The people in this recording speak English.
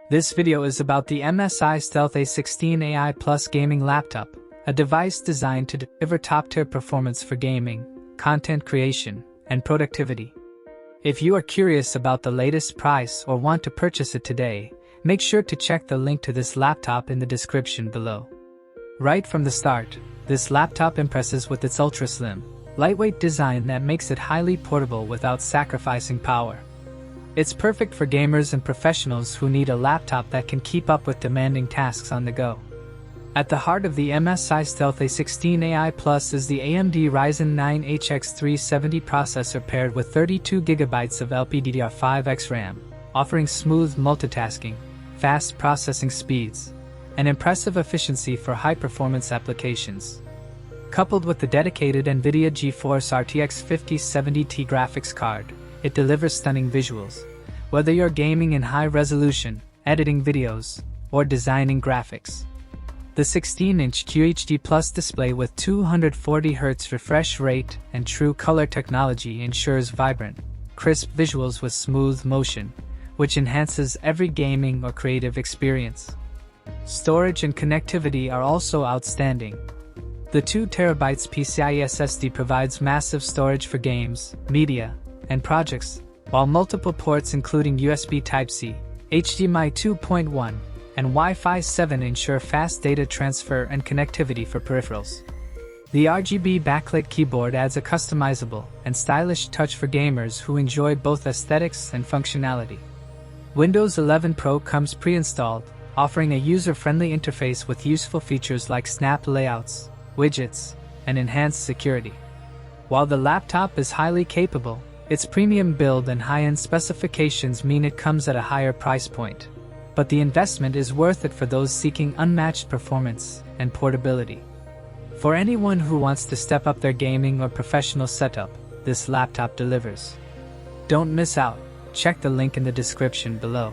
This video is about the MSI Stealth A16 AI Plus gaming laptop, a device designed to deliver top-tier performance for gaming, content creation, and productivity. If you are curious about the latest price or want to purchase it today, make sure to check the link to this laptop in the description below. Right from the start, this laptop impresses with its ultra-slim, lightweight design that makes it highly portable without sacrificing power. It's perfect for gamers and professionals who need a laptop that can keep up with demanding tasks on the go. At the heart of the MSI Stealth A16 AI Plus is the AMD Ryzen 9 HX370 processor paired with 32 GB of LPDDR5x RAM, offering smooth multitasking, fast processing speeds, and impressive efficiency for high-performance applications. Coupled with the dedicated NVIDIA GeForce RTX 5070 graphics card, it delivers stunning visuals. Whether you're gaming in high resolution, editing videos, or designing graphics. The 16-inch QHD Plus display with 240Hz refresh rate and true color technology ensures vibrant, crisp visuals with smooth motion, which enhances every gaming or creative experience. Storage and connectivity are also outstanding. The 2TB PCIe SSD provides massive storage for games, media, and projects, while multiple ports including USB Type-C, HDMI 2.1, and Wi-Fi 7 ensure fast data transfer and connectivity for peripherals. The RGB backlit keyboard adds a customizable and stylish touch for gamers who enjoy both aesthetics and functionality. Windows 11 Pro comes pre-installed, offering a user-friendly interface with useful features like snap layouts, widgets, and enhanced security. While the laptop is highly capable, its premium build and high-end specifications mean it comes at a higher price point. But the investment is worth it for those seeking unmatched performance and portability. For anyone who wants to step up their gaming or professional setup, this laptop delivers. Don't miss out. Check the link in the description below.